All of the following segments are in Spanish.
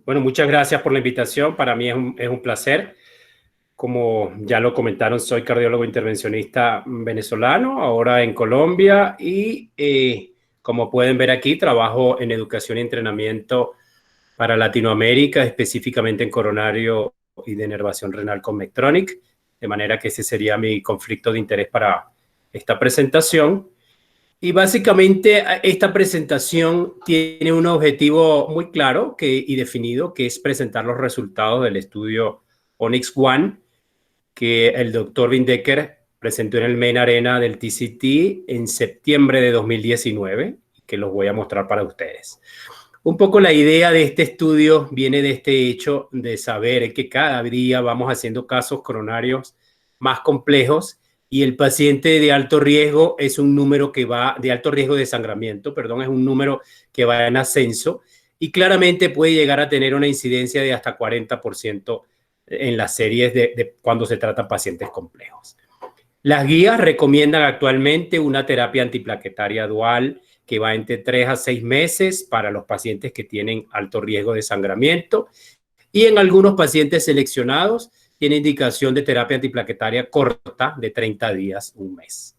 Bueno, muchas gracias por la invitación. Para mí es un placer. Como ya lo comentaron, soy cardiólogo intervencionista venezolano, ahora en Colombia, y como pueden ver aquí, trabajo en educación y entrenamiento para Latinoamérica, específicamente en coronario y denervación renal con Medtronic, de manera que ese sería mi conflicto de interés para esta presentación. Y básicamente esta presentación tiene un objetivo muy claro y definido, que es presentar los resultados del estudio Onyx One, que el doctor Vindecker presentó en el Main Arena del TCT en septiembre de 2019, que los voy a mostrar para ustedes. Un poco la idea de este estudio viene de este hecho de saber que cada día vamos haciendo casos coronarios más complejos y el paciente de alto riesgo es un número que va, de alto riesgo de sangramiento, perdón, es un número que va en ascenso y claramente puede llegar a tener una incidencia de hasta 40% en las series de cuando se tratan pacientes complejos. Las guías recomiendan actualmente una terapia antiplaquetaria dual que va entre 3 a 6 meses para los pacientes que tienen alto riesgo de sangramiento y en algunos pacientes seleccionados tiene indicación de terapia antiplaquetaria corta de 30 días, un mes.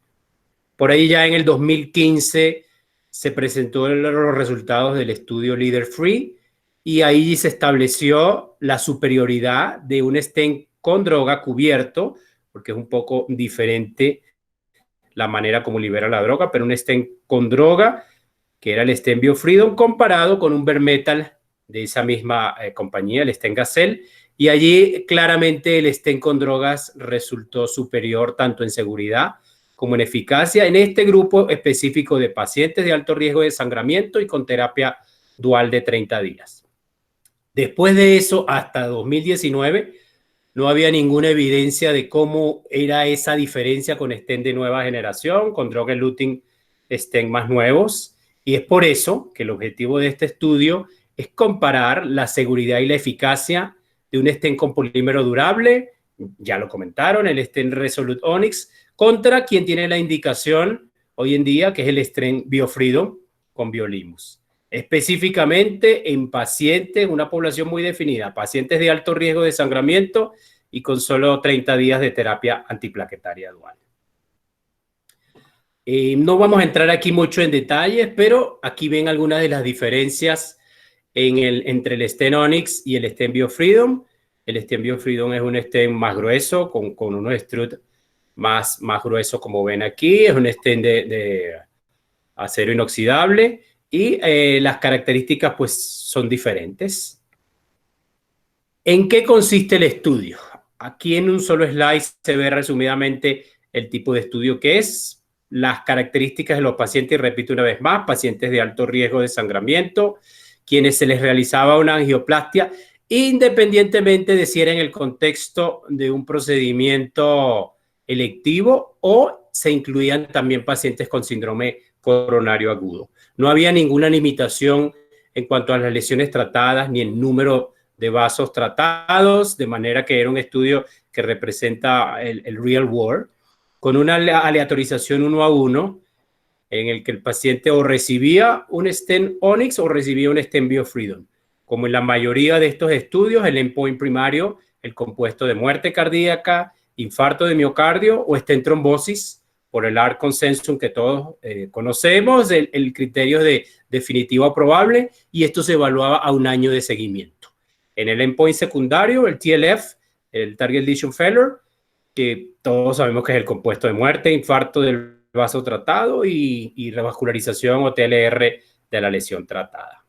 Por ahí ya en el 2015 se presentó los resultados del estudio Leader Free y ahí se estableció la superioridad de un stent con droga cubierto, porque es un poco diferente la manera como libera la droga, pero un stent con droga, que era el stent BioFreedom, comparado con un bare metal de esa misma compañía, el stent Gacel, y allí claramente el stent con drogas resultó superior tanto en seguridad como en eficacia en este grupo específico de pacientes de alto riesgo de sangramiento y con terapia dual de 30 días. Después de eso, hasta 2019, no había ninguna evidencia de cómo era esa diferencia con stent de nueva generación, con drug-eluting stent más nuevos. Y es por eso que el objetivo de este estudio es comparar la seguridad y la eficacia de un stent con polímero durable, ya lo comentaron, el stent Resolute Onyx, contra quien tiene la indicación hoy en día, que es el stent BioFreedom con Biolimus. Específicamente en pacientes, una población muy definida, pacientes de alto riesgo de sangramiento y con solo 30 días de terapia antiplaquetaria dual. No vamos a entrar aquí mucho en detalles, pero aquí ven algunas de las diferencias entre el stent Onyx y el stent BioFreedom. El stent BioFreedom es un stent más grueso, con unos struts más gruesos, como ven aquí. Es un stent de acero inoxidable y las características pues son diferentes. ¿En qué consiste el estudio? Aquí en un solo slide se ve resumidamente el tipo de estudio que es, las características de los pacientes, y repito una vez más, pacientes de alto riesgo de sangramiento, quienes se les realizaba una angioplastia, independientemente de si era en el contexto de un procedimiento electivo o se incluían también pacientes con síndrome coronario agudo. No había ninguna limitación en cuanto a las lesiones tratadas ni el número de vasos tratados, de manera que era un estudio que representa el real world, con una aleatorización 1 a 1, en el que el paciente o recibía un stent Onyx o recibía un stent BioFreedom. Como en la mayoría de estos estudios, el endpoint primario, el compuesto de muerte cardíaca, infarto de miocardio o stent trombosis, por el ARC Consensus que todos conocemos, el criterio de definitivo probable, y esto se evaluaba a un año de seguimiento. En el endpoint secundario, el TLF, el Target Lesion Failure, que todos sabemos que es el compuesto de muerte, infarto del vaso tratado y revascularización o TLR de la lesión tratada.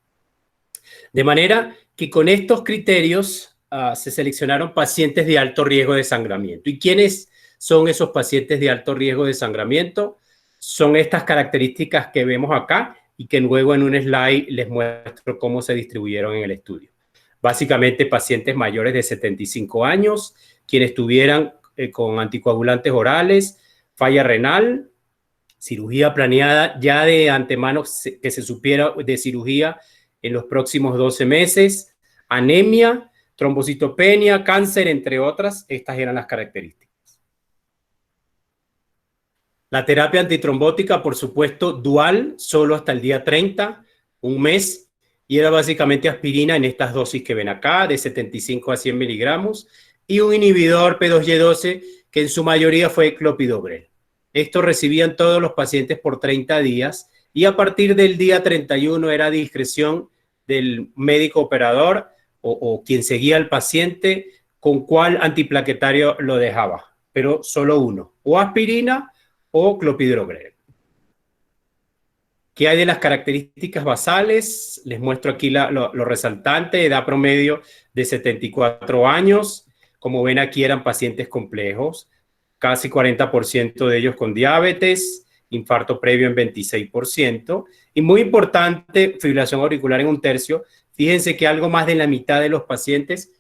De manera que con estos criterios se seleccionaron pacientes de alto riesgo de sangramiento. ¿Y quiénes son esos pacientes de alto riesgo de sangramiento? Son estas características que vemos acá y que luego en un slide les muestro cómo se distribuyeron en el estudio. Básicamente pacientes mayores de 75 años, quienes tuvieran con anticoagulantes orales, falla renal, cirugía planeada ya de antemano, que se supiera de cirugía en los próximos 12 meses, anemia, trombocitopenia, cáncer, entre otras. Estas eran las características. La terapia antitrombótica, por supuesto, dual, solo hasta el día 30, un mes, y era básicamente aspirina en estas dosis que ven acá, de 75 a 100 miligramos, y un inhibidor P2Y12 que en su mayoría fue clopidogrel. Esto recibían todos los pacientes por 30 días y a partir del día 31 era discreción del médico operador o quien seguía al paciente con cuál antiplaquetario lo dejaba, pero solo uno, o aspirina o clopidogrel. ¿Qué hay de las características basales? Les muestro aquí lo resaltante, edad promedio de 74 años. Como ven aquí eran pacientes complejos, casi 40% de ellos con diabetes, infarto previo en 26%. Y muy importante, fibrilación auricular en 1/3. Fíjense que algo más de la mitad de los pacientes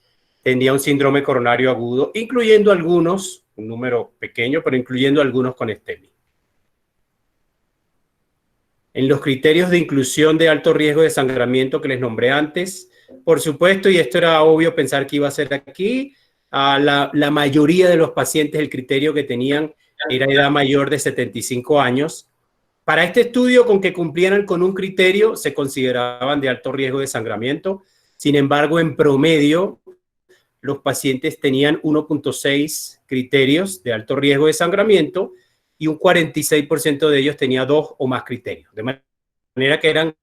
tenía un síndrome coronario agudo, incluyendo algunos, un número pequeño, pero incluyendo algunos con STEMI. En los criterios de inclusión de alto riesgo de sangramiento que les nombré antes, por supuesto, y esto era obvio pensar que iba a ser aquí, la mayoría de los pacientes, el criterio que tenían era edad mayor de 75 años. Para este estudio, con que cumplieran con un criterio, se consideraban de alto riesgo de sangramiento. Sin embargo, en promedio, los pacientes tenían 1.6 criterios de alto riesgo de sangramiento y un 46% de ellos tenía 2 o más criterios. De manera que eran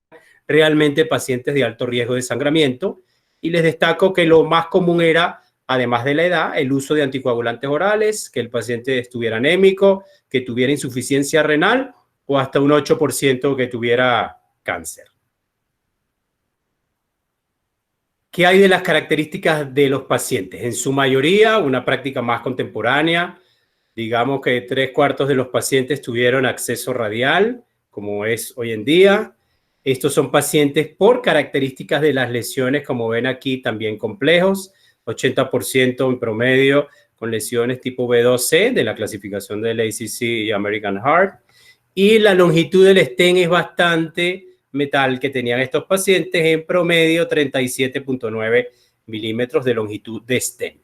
realmente pacientes de alto riesgo de sangramiento. Y les destaco que lo más común era, además de la edad, el uso de anticoagulantes orales, que el paciente estuviera anémico, que tuviera insuficiencia renal o hasta un 8% que tuviera cáncer. ¿Qué hay de las características de los pacientes? En su mayoría, una práctica más contemporánea. Digamos que 3/4 de los pacientes tuvieron acceso radial, como es hoy en día. Estos son pacientes por características de las lesiones, como ven aquí, también complejos. 80% en promedio con lesiones tipo B2C de la clasificación del ACC y American Heart. Y la longitud del stent es bastante metal que tenían estos pacientes, en promedio 37.9 milímetros de longitud de stent.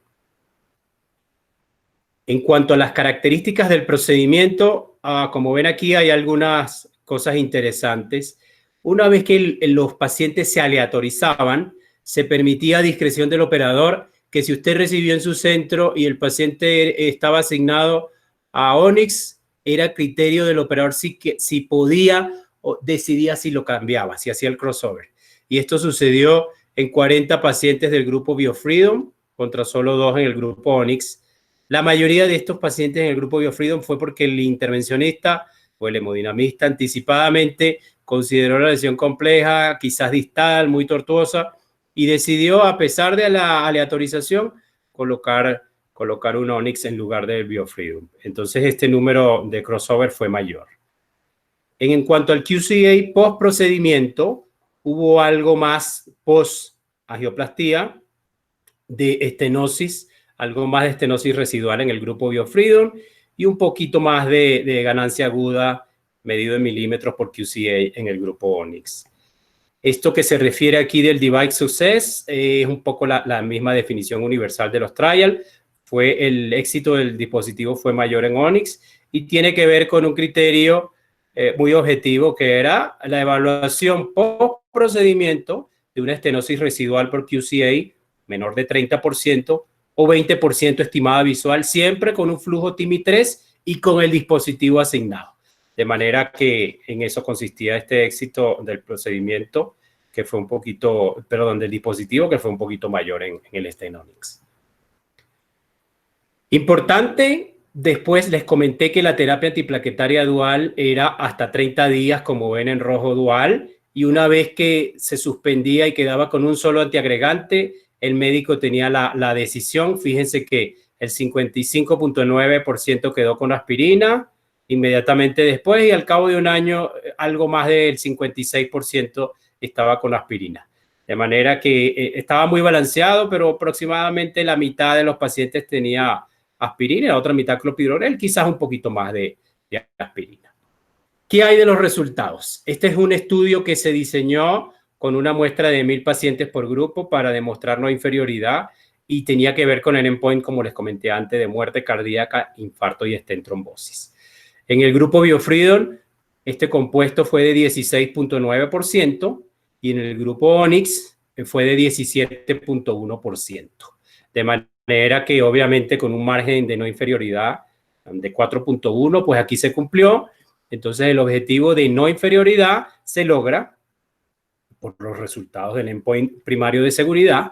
En cuanto a las características del procedimiento, como ven aquí hay algunas cosas interesantes. Una vez que los pacientes se aleatorizaban, se permitía a discreción del operador que si usted recibió en su centro y el paciente estaba asignado a Onyx, era criterio del operador si podía o decidía si lo cambiaba, si hacía el crossover. Y esto sucedió en 40 pacientes del grupo BioFreedom contra solo 2 en el grupo Onyx. La mayoría de estos pacientes en el grupo BioFreedom fue porque el intervencionista o el hemodinamista anticipadamente consideró la lesión compleja, quizás distal, muy tortuosa, y decidió, a pesar de la aleatorización, colocar un Onyx en lugar del BioFreedom. Entonces, este número de crossover fue mayor. En cuanto al QCA post-procedimiento, hubo algo más post-angioplastía de estenosis, algo más de estenosis residual en el grupo BioFreedom y un poquito más de ganancia aguda medido en milímetros por QCA en el grupo Onyx. Esto que se refiere aquí del device success es un poco la misma definición universal de los trials. El éxito del dispositivo fue mayor en Onyx y tiene que ver con un criterio muy objetivo que era la evaluación post-procedimiento de una estenosis residual por QCA menor de 30% o 20% estimada visual, siempre con un flujo TIMI-3 y con el dispositivo asignado. De manera que en eso consistía este éxito del procedimiento, que fue un poquito, perdón, del dispositivo, que fue un poquito mayor en el stent Onyx. Importante, después les comenté que la terapia antiplaquetaria dual era hasta 30 días, como ven en rojo dual, y una vez que se suspendía y quedaba con un solo antiagregante, el médico tenía la decisión. Fíjense que el 55.9% quedó con aspirina inmediatamente después y al cabo de un año algo más del 56% estaba con aspirina. De manera que estaba muy balanceado, pero aproximadamente la mitad de los pacientes tenía aspirina y la otra mitad clopidogrel, quizás un poquito más de aspirina. ¿Qué hay de los resultados? Este es un estudio que se diseñó con una muestra de 1,000 pacientes por grupo para demostrar no inferioridad y tenía que ver con el endpoint, como les comenté antes, de muerte cardíaca, infarto y stent trombosis. En el grupo BioFreedom, este compuesto fue de 16.9% y en el grupo Onyx fue de 17.1%. De manera que obviamente con un margen de no inferioridad de 4.1, pues aquí se cumplió. Entonces el objetivo de no inferioridad se logra por los resultados del endpoint primario de seguridad.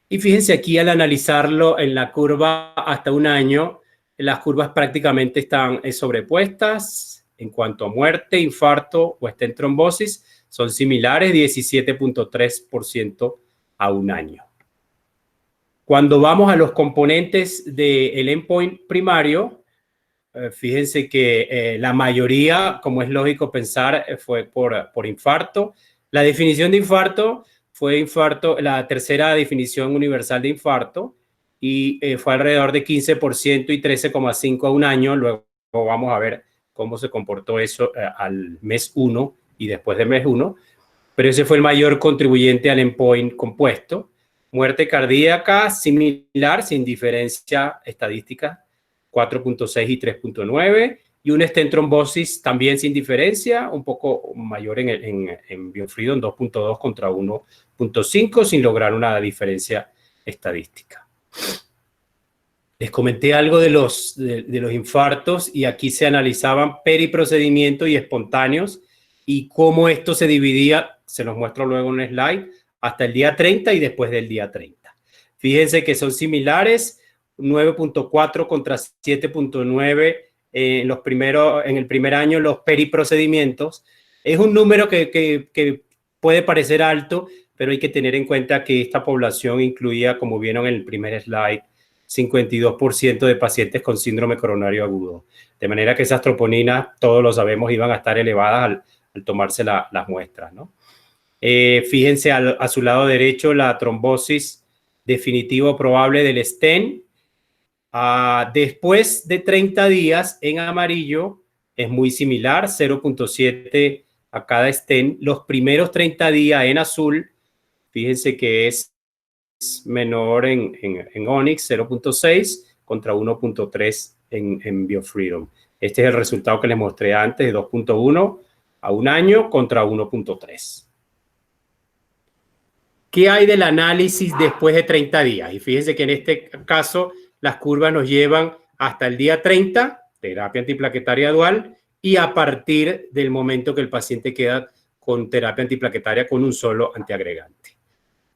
Y fíjense aquí al analizarlo en la curva hasta un año, las curvas prácticamente están sobrepuestas en cuanto a muerte, infarto o stent trombosis, son similares, 17.3% a un año. Cuando vamos a los componentes del endpoint primario, fíjense que la mayoría, como es lógico pensar, fue por infarto. La definición de infarto fue infarto, la tercera definición universal de infarto, y fue alrededor de 15% y 13,5% a un año. Luego vamos a ver cómo se comportó eso al mes 1 y después del mes 1. Pero ese fue el mayor contribuyente al endpoint compuesto. Muerte cardíaca similar, sin diferencia estadística, 4.6 y 3.9, y un stent trombosis también sin diferencia, un poco mayor en BioFreedom, 2.2 contra 1.5, sin lograr una diferencia estadística. Les comenté algo de los infartos, y aquí se analizaban periprocedimiento y espontáneos, y cómo esto se dividía, se los muestro luego en un slide, hasta el día 30 y después del día 30. Fíjense que son similares, 9.4 contra 7.9 en el primer año los periprocedimientos. Es un número que puede parecer alto, pero hay que tener en cuenta que esta población incluía, como vieron en el primer slide, 52% de pacientes con síndrome coronario agudo. De manera que esas troponinas, todos lo sabemos, iban a estar elevadas al tomarse las muestras, ¿no? Fíjense a su lado derecho la trombosis definitivo probable del stent. Después de 30 días en amarillo es muy similar, 0.7 a cada stent. Los primeros 30 días en azul, fíjense que es menor en Onyx, 0.6 contra 1.3 en BioFreedom. Este es el resultado que les mostré antes, de 2.1 a un año contra 1.3. ¿Qué hay del análisis después de 30 días? Y fíjense que en este caso las curvas nos llevan hasta el día 30, terapia antiplaquetaria dual, y a partir del momento que el paciente queda con terapia antiplaquetaria con un solo antiagregante.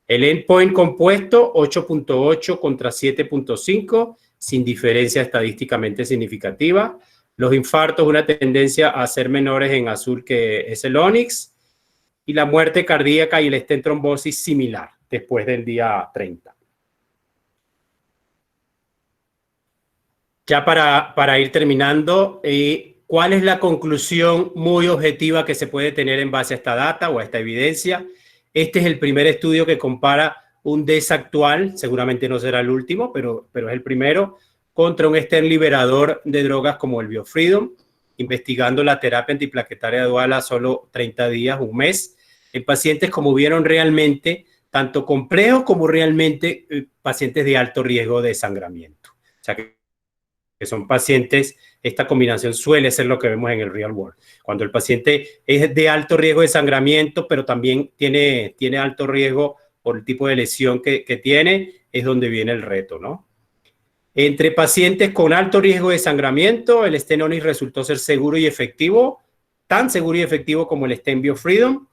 El endpoint compuesto, 8.8 contra 7.5, sin diferencia estadísticamente significativa. Los infartos, una tendencia a ser menores en azul, que es el Onyx. Y la muerte cardíaca y el stent trombosis similar después del día 30. Ya para ir terminando, ¿cuál es la conclusión muy objetiva que se puede tener en base a esta data o a esta evidencia? Este es el primer estudio que compara un DES actual, seguramente no será el último, pero es el primero, contra un stent liberador de drogas como el BioFreedom, investigando la terapia antiplaquetaria dual a solo 30 días, un mes, en pacientes, como vieron, realmente, tanto complejos como realmente pacientes de alto riesgo de sangramiento. O sea, que son pacientes, esta combinación suele ser lo que vemos en el real world. Cuando el paciente es de alto riesgo de sangramiento, pero también tiene alto riesgo por el tipo de lesión que tiene, es donde viene el reto, ¿no? Entre pacientes con alto riesgo de sangramiento, el stent Onyx resultó ser seguro y efectivo, tan seguro y efectivo como el stent BioFreedom,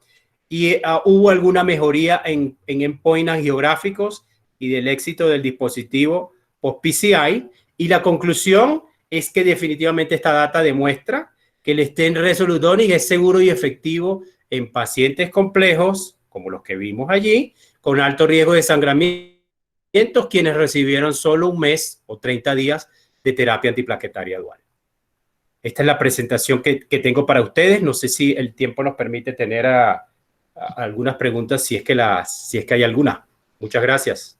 y hubo alguna mejoría en endpoints angiográficos y del éxito del dispositivo post-PCI, y la conclusión es que definitivamente esta data demuestra que el stent Resolute Onyx es seguro y efectivo en pacientes complejos, como los que vimos allí, con alto riesgo de sangramiento, quienes recibieron solo un mes o 30 días de terapia antiplaquetaria dual. Esta es la presentación que tengo para ustedes. No sé si el tiempo nos permite tener algunas preguntas, si es que hay alguna. Muchas gracias.